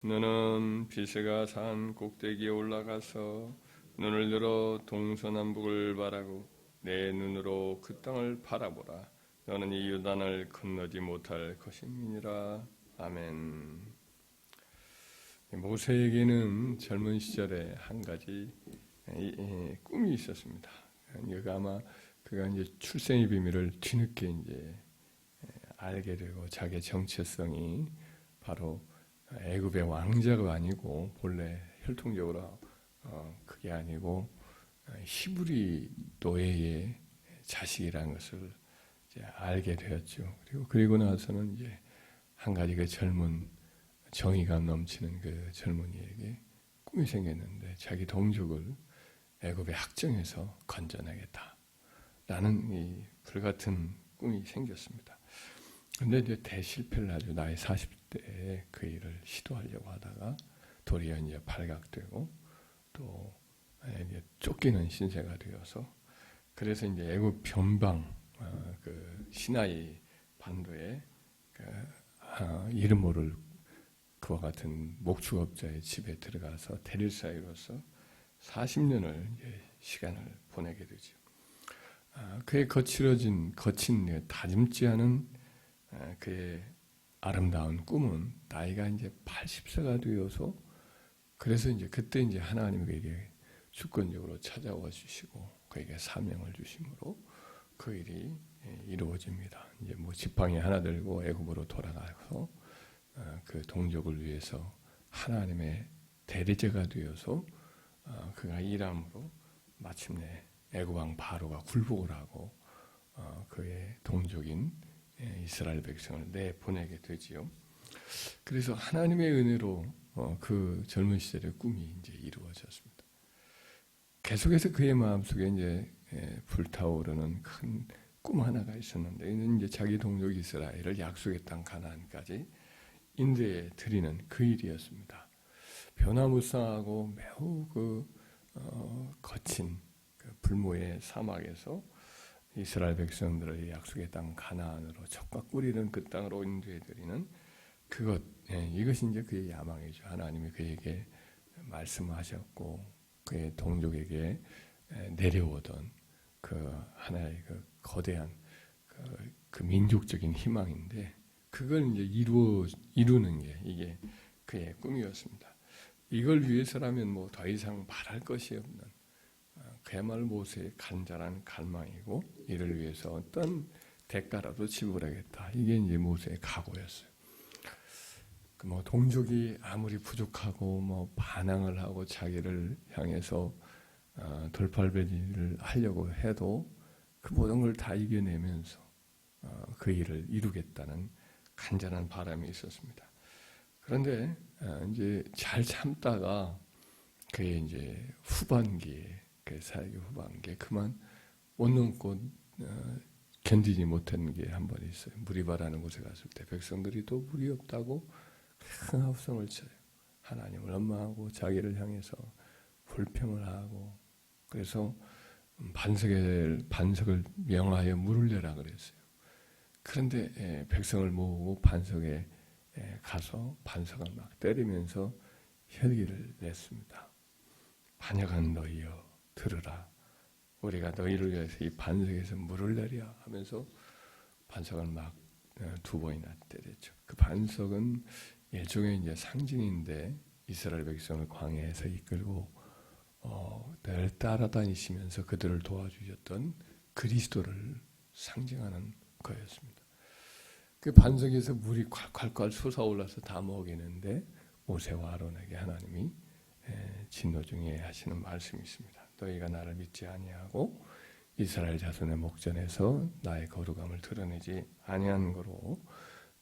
너는 비스가 산 꼭대기에 올라가서 눈을 들어 동서남북을 바라고 내 눈으로 그 땅을 바라보라. 너는 이 요단을 건너지 못할 것임이니라. 아멘. 모세에게는 젊은 시절에 한 가지 꿈이 있었습니다. 그가 이제 출생의 비밀을 뒤늦게 이제 알게 되고 자기의 정체성이 바로 애굽의 왕자가 아니고 본래 혈통적으로 그게 아니고 히브리 노예의 자식이라는 것을 이제 알게 되었죠. 그리고 나서는 이제 한 가지 그 젊은 정의감 넘치는 그 젊은이에게 꿈이 생겼는데 자기 동족을 애굽의 학정에서 건져내겠다라는 이 불같은 꿈이 생겼습니다. 근데 이제 대실패를 하죠. 나이 40대에 그 일을 시도하려고 하다가 도리어 이제 발각되고 또 이제 쫓기는 신세가 되어서 그래서 이제 애굽 변방 그 시나이 반도에 이름 모를 그와 같은 목축업자의 집에 들어가서 대릴사이로서 40년을 이제 시간을 보내게 되죠. 그의 거친 다짐지 않은 그의 아름다운 꿈은 나이가 이제 80세가 되어서 그래서 이제 그때 이제 하나님이 그에게 주권적으로 찾아와 주시고 그에게 사명을 주심으로 그 일이 이루어집니다. 이제 뭐 지팡이 하나 들고 애굽으로 돌아가서 그 동족을 위해서 하나님의 대리제가 되어서 그가 일함으로 마침내 애굽 왕 바로가 굴복을 하고 그의 동족인 이스라엘 백성을 내보내게 되지요. 그래서 하나님의 은혜로 그 젊은 시절의 꿈이 이제 이루어졌습니다. 계속해서 그의 마음속에 이제 불타오르는 큰 꿈 하나가 있었는데 이는 이제 자기 동족 이스라엘을 약속의 땅 가나안까지 인도해 드리는 그 일이었습니다. 변화무쌍하고 매우 거친 그 불모의 사막에서 이스라엘 백성들을 약속의 땅 가나안으로 젖과 꿀이는 그 땅으로 인도해 드리는 그것, 이것이 이제 그의 야망이죠. 하나님이 그에게 말씀하셨고 그의 동족에게 내려오던 그 하나의 그 거대한 그 민족적인 희망인데 그걸 이제 이루는 게 이게 그의 꿈이었습니다. 이걸 위해서라면 뭐 더 이상 말할 것이 없는 그야말로 모세의 간절한 갈망이고 이를 위해서 어떤 대가라도 지불하겠다. 이게 이제 모세의 각오였어요. 뭐 동족이 아무리 부족하고 뭐 반항을 하고 자기를 향해서 돌팔배기를 하려고 해도 그 모든 걸 다 이겨내면서 그 일을 이루겠다는 간절한 바람이 있었습니다. 그런데 이제 잘 참다가 그의 이제 후반기에 그 사역의 후반기에 그만 못 넘고 견디지 못한 게 한 번 있어요. 무리바라는 곳에 갔을 때 백성들이 또 물이 없다고 큰 합성을 쳐요. 하나님을 원망하고 자기를 향해서 불평을 하고 그래서 반석을 명하여 물을 내라 그랬어요. 그런데 백성을 모으고 반석에 가서 반석을 막 때리면서 혈기를 냈습니다. 반역한 너희여 들으라. 우리가 너희를 위해서 이 반석에서 물을 내려 하면서 반석을 막 2번이나 때렸죠. 그 반석은 일종의 이제 상징인데 이스라엘 백성을 광야에서 이끌고 늘 따라다니시면서 그들을 도와주셨던 그리스도를 상징하는 거였습니다. 그 반석에서 물이 콸콸콸 솟아올라서 다 먹이는데 모세와 아론에게 하나님이 진노 중에 하시는 말씀이 있습니다. 너희가 나를 믿지 아니하고 이스라엘 자손의 목전에서 나의 거룩함을 드러내지 아니한 거로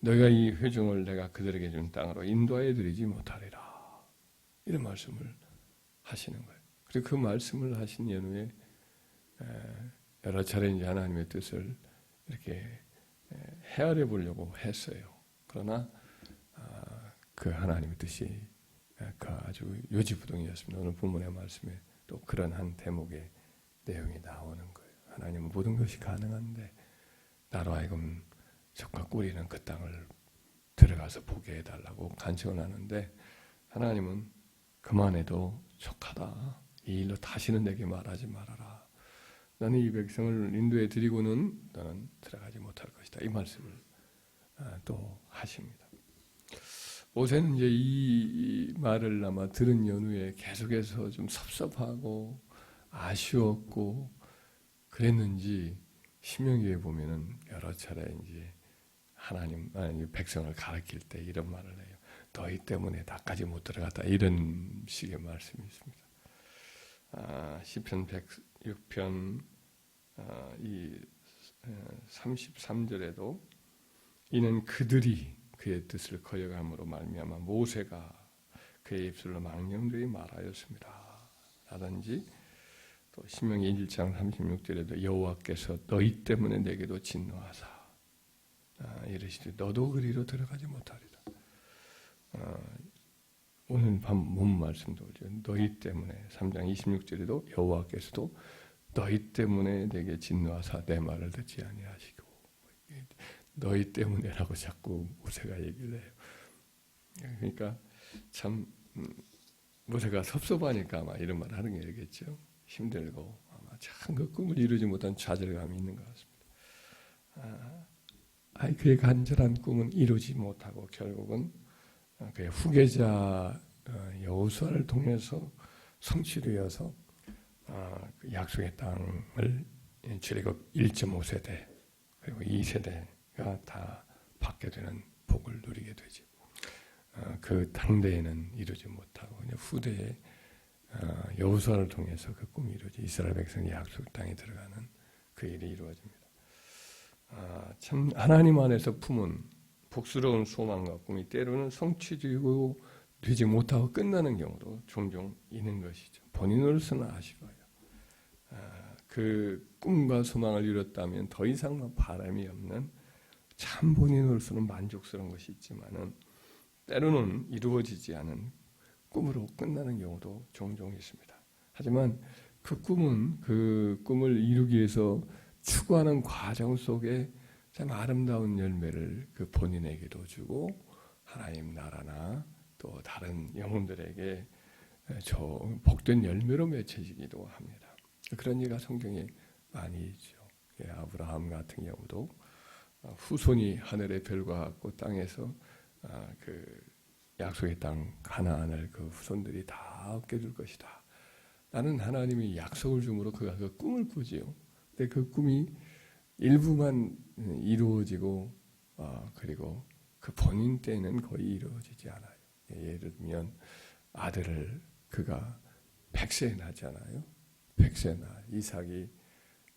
너희가 이 회중을 내가 그들에게 준 땅으로 인도하여 드리지 못하리라. 이런 말씀을 하시는 거예요. 그리고 그 말씀을 하신 연후에 여러 차례 이제 하나님의 뜻을 이렇게 헤아려 보려고 했어요. 그러나 그 하나님의 뜻이 그 아주 요지부동이었습니다. 오늘 본문의 말씀에 또 그런 한 대목의 내용이 나오는 거예요. 하나님은 모든 것이 가능한데 나로 하여금 젖과 꿀이는 그 땅을 들어가서 보게 해달라고 간청을 하는데 하나님은 그만해도 족하다. 이 일로 다시는 내게 말하지 말아라. 나는 이 백성을 인도해 드리고는 너는 들어가지 못할 것이다. 이 말씀을 또 하십니다. 모세는 이제 이 말을 아마 들은 연후에 계속해서 좀 섭섭하고 아쉬웠고 그랬는지 신명기에 보면은 여러 차례 이제 백성을 가르칠 때 이런 말을 해요. 너희 때문에 나까지 못 들어갔다. 이런 식의 말씀이 있습니다. 시편 106편 이 33절에도 이는 그들이 그의 뜻을 거역함으로 말미암아 모세가 그의 입술로 망령되이 말하였습니다. 라든지 또 신명기 1장 36절에도 여호와께서 너희 때문에 내게도 진노하사 이르시되 너도 그리로 들어가지 못하리라. 오늘 밤 본 말씀도 너희 때문에 3장 26절에도 여호와께서도 너희 때문에 내게 진노하사 내 말을 듣지 아니하시고 너희 때문에라고 자꾸 모세가 얘기를 해요. 그러니까 참 모세가 섭섭하니까 아마 이런 말 하는 게 되겠죠. 힘들고 아마 참 그 꿈을 이루지 못한 좌절감이 있는 것 같습니다. 그의 간절한 꿈은 이루지 못하고 결국은 그의 후계자 여호수아를 통해서 성취되어서 그 약속의 땅을 출애굽 1.5세대 그리고 2세대가 다 받게 되는 복을 누리게 되죠. 그 당대에는 이루지 못하고 후대에 여호수아를 통해서 그 꿈이 이루어지 이스라엘 백성이 약속 땅에 들어가는 그 일이 이루어집니다. 참 하나님 안에서 품은 복스러운 소망과 꿈이 때로는 성취되고 되지 못하고 끝나는 경우도 종종 있는 것이죠. 본인으로서는 아쉬워요. 그 꿈과 소망을 이뤘다면 더 이상 바람이 없는 참 본인으로서는 만족스러운 것이 있지만은 때로는 이루어지지 않은 꿈으로 끝나는 경우도 종종 있습니다. 하지만 그 꿈을 이루기 위해서 추구하는 과정 속에 참 아름다운 열매를 그 본인에게도 주고 하나님 나라나 또 다른 영혼들에게 저 복된 열매로 맺혀지기도 합니다. 그런 예가 성경에 많이 있죠. 아브라함 같은 경우도 후손이 하늘의 별과 같고 땅에서 그 약속의 땅 가나안을 그 후손들이 다 얻게 줄 것이다. 나는 하나님이 약속을 주므로 그가 그 꿈을 꾸지요. 근데 그 꿈이 일부만 이루어지고 그리고 그 본인 때는 거의 이루어지지 않아요. 예를 들면 아들을 그가 100세에 낳잖아요. 100세에 낳아 이삭이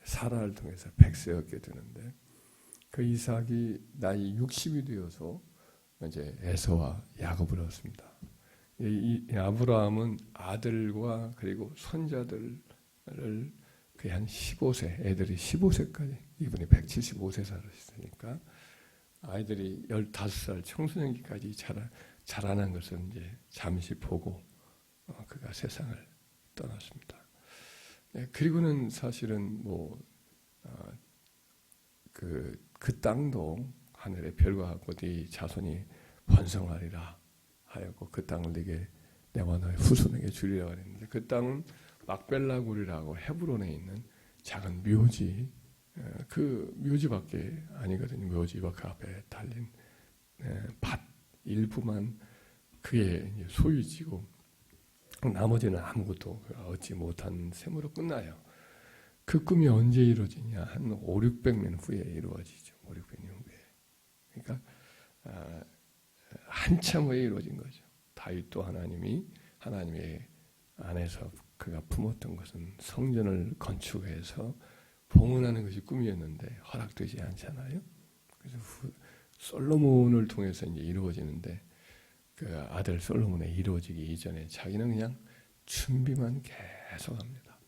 사라를 통해서 100세 얻게 되는데 그 이삭이 나이 60이 되어서 이제 에서와 야곱을 얻습니다. 이 아브라함은 아들과 그리고 손자들을 거의 한 15세, 애들이 15세까지, 이분이 175세 살았으니까 아이들이 15살 청소년기까지 자라는 것을 이제 잠시 보고 그가 세상을 떠났습니다. 그리고는 사실은 그 땅도 하늘의 별과 같고 네 자손이 번성하리라 하였고 그 땅을 네게 내가 너의 후손에게 주리라 그랬는데 그 땅은 막벨라굴이라고 헤브론에 있는 작은 묘지 그 묘지밖에 아니거든요. 묘지와 그 앞에 달린 밭 일부만 그의 소유지고 나머지는 아무것도 얻지 못한 셈으로 끝나요. 그 꿈이 언제 이루어지냐? 한 5, 600년 후에 이루어지죠. 5, 600년 후에. 그러니까 한참 후에 이루어진 거죠. 다윗도 하나님의 안에서 그가 품었던 것은 성전을 건축해서 봉헌하는 것이 꿈이었는데 허락되지 않잖아요. 그래서 솔로몬을 통해서 이제 이루어지는데 그 아들 솔로몬에 이루어지기 이전에 자기는 그냥 준비만 계속합니다.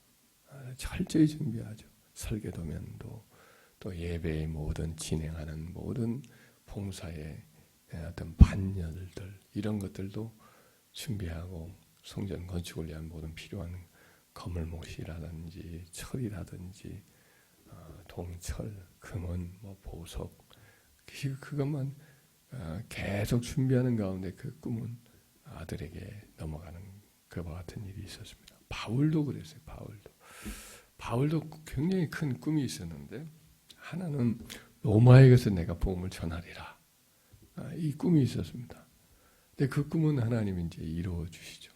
철저히 준비하죠. 설계도면도 또 예배의 모든 진행하는 모든 봉사의 어떤 반열들 이런 것들도 준비하고 성전 건축을 위한 모든 필요한 거물못이라든지 철이라든지 동철, 금은, 보석 그것만 계속 준비하는 가운데 그 꿈은 아들에게 넘어가는 그와 같은 일이 있었습니다. 바울도 그랬어요. 바울도 굉장히 큰 꿈이 있었는데 하나는 로마에 가서 내가 복음을 전하리라. 이 꿈이 있었습니다. 근데 그 꿈은 하나님이 이제 이루어 주시죠.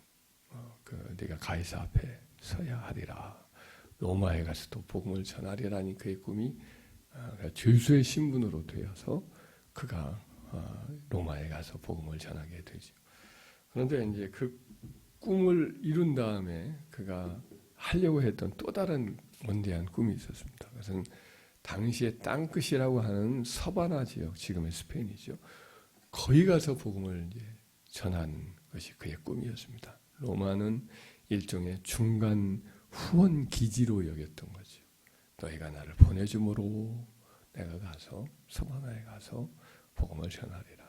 내가 가이사 앞에 서야 하리라. 로마에 가서도 복음을 전하리라니 그의 꿈이 죄수의 신분으로 되어서 그가 로마에 가서 복음을 전하게 되죠. 그런데 이제 그 꿈을 이룬 다음에 그가 하려고 했던 또 다른 원대한 꿈이 있었습니다. 그것은 당시에 땅끝이라고 하는 서바나 지역, 지금의 스페인이죠. 거기 가서 복음을 이제 전한 것이 그의 꿈이었습니다. 로마는 일종의 중간 후원 기지로 여겼던 거죠. 너희가 나를 보내줌으로 내가 가서 서바나에 가서 복음을 전하리라.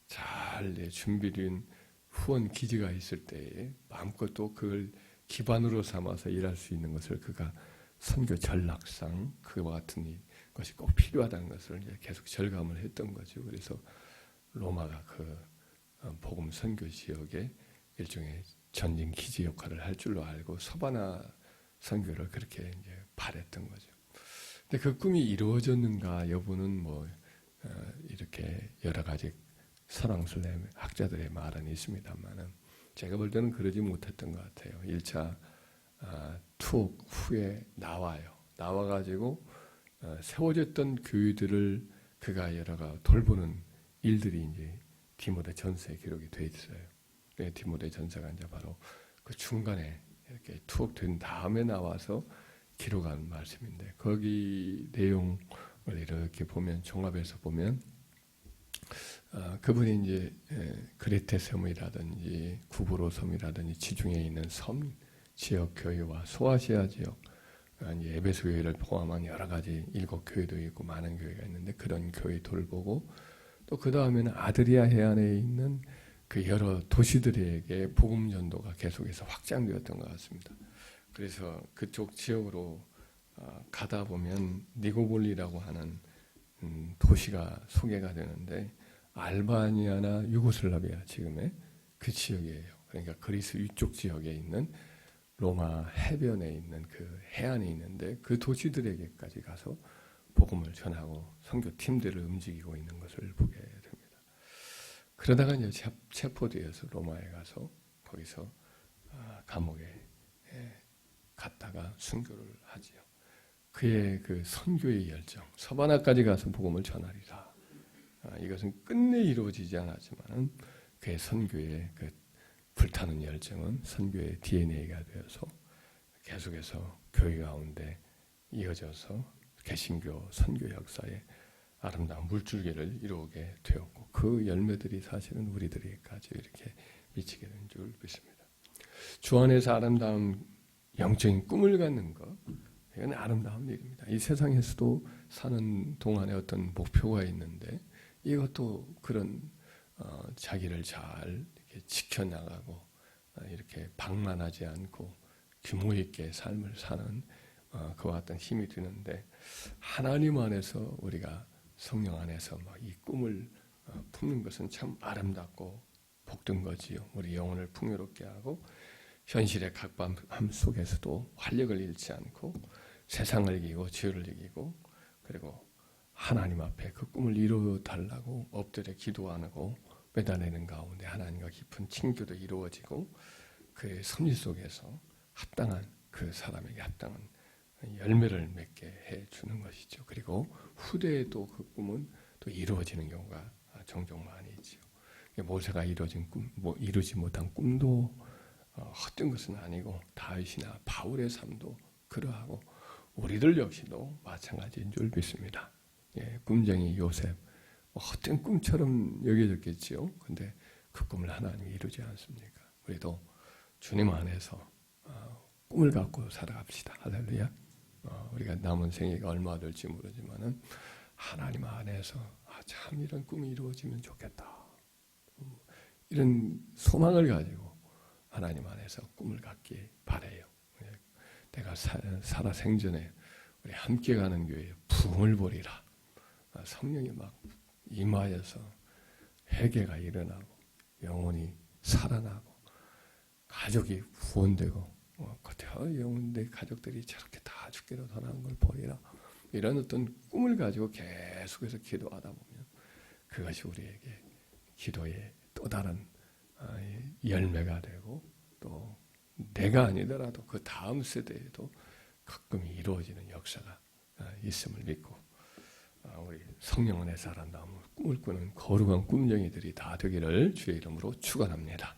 잘 준비된 후원 기지가 있을 때에 마음껏 또 그걸 기반으로 삼아서 일할 수 있는 것을 그가 선교 전략상 그와 같은 것이 꼭 필요하다는 것을 이제 계속 절감을 했던 거죠. 그래서 로마가 그 복음 선교 지역에 일종의 전진 기지 역할을 할 줄로 알고 서바나 선교를 그렇게 이제 바랬던 거죠. 근데 그 꿈이 이루어졌는가 여부는 이렇게 여러 가지 설왕설래 학자들의 말은 있습니다만은 제가 볼 때는 그러지 못했던 것 같아요. 1차 투옥 후에 나와가지고 세워졌던 교회들을 그가 여러가 돌보는 일들이 이제 디모데 전서에 기록이 돼 있어요. 디모데 전서가 이제 바로 그 중간에 이렇게 투옥된 다음에 나와서 기록한 말씀인데 거기 내용을 이렇게 보면 종합해서 보면 그분이 이제 그레테 섬이라든지 구브로 섬이라든지 지중해에 있는 섬 지역 교회와 소아시아 지역 에베소 교회를 포함한 여러 가지 7교회도 있고 많은 교회가 있는데 그런 교회 돌보고 또 그 다음에는 아드리아 해안에 있는 그 여러 도시들에게 복음 전도가 계속해서 확장되었던 것 같습니다. 그래서 그쪽 지역으로 가다 보면 니고볼리라고 하는 도시가 소개가 되는데 알바니아나 유고슬라비아 지금의 그 지역이에요. 그러니까 그리스 위쪽 지역에 있는 로마 해변에 있는 그 해안에 있는데 그 도시들에게까지 가서 복음을 전하고 선교팀들을 움직이고 있는 것을 보게 됩니다. 그러다가 이제 체포되어서 로마에 가서 거기서 감옥에 갔다가 순교를 하지요. 그의 그 선교의 열정, 서바나까지 가서 복음을 전하리라. 이것은 끝내 이루어지지 않았지만 그의 선교의 그 불타는 열정은 선교의 DNA가 되어서 계속해서 교회 가운데 이어져서 개신교 선교 역사에 아름다운 물줄기를 이루게 되었고 그 열매들이 사실은 우리들에게까지 이렇게 미치게 된 줄 믿습니다. 주 안에서 아름다운 영적인 꿈을 갖는 것 이건 아름다운 일입니다. 이 세상에서도 사는 동안에 어떤 목표가 있는데 이것도 그런 자기를 잘 이렇게 지켜나가고 이렇게 방만하지 않고 규모 있게 삶을 사는 그와 같은 힘이 드는데 하나님 안에서 우리가 성령 안에서 이 꿈을 품는 것은 참 아름답고 복된 거지요. 우리 영혼을 풍요롭게 하고 현실의 각박함 속에서도 활력을 잃지 않고 세상을 이기고 죄를 이기고 그리고 하나님 앞에 그 꿈을 이루어 달라고 엎드려 기도하고 매달리는 가운데 하나님과 깊은 친교도 이루어지고 그의 섭리 속에서 합당한 그 사람에게 합당한 열매를 맺게 해주는 것이죠. 그리고 후대에도 그 꿈은 또 이루어지는 경우가 종종 많이 있죠. 모세가 이루지 못한 꿈도 헛된 것은 아니고 다윗이나 바울의 삶도 그러하고 우리들 역시도 마찬가지인 줄 믿습니다. 꿈쟁이 요셉 헛된 꿈처럼 여겨졌겠지요. 근데 그 꿈을 하나님이 이루지 않습니까? 우리도 주님 안에서 꿈을 갖고 살아갑시다. 할렐루야. 우리가 남은 생애가 얼마 될지 모르지만은 하나님 안에서 참 이런 꿈이 이루어지면 좋겠다. 이런 소망을 가지고 하나님 안에서 꿈을 갖기 바라요. 내가 살아 생전에 우리 함께 가는 교회에 부흥을 보리라. 성령이 막 임하여서 회개가 일어나고 영혼이 살아나고 가족이 구원되고 내 가족들이 저렇게 다 죽기로 선한 걸 보이라. 이런 어떤 꿈을 가지고 계속해서 기도하다 보면 그것이 우리에게 기도의 또 다른 열매가 되고 또 내가 아니더라도 그 다음 세대에도 가끔 이루어지는 역사가 있음을 믿고 우리 성령 안에 살아남은 꿈을 꾸는 거룩한 꿈쟁이들이 다 되기를 주의 이름으로 축원합니다.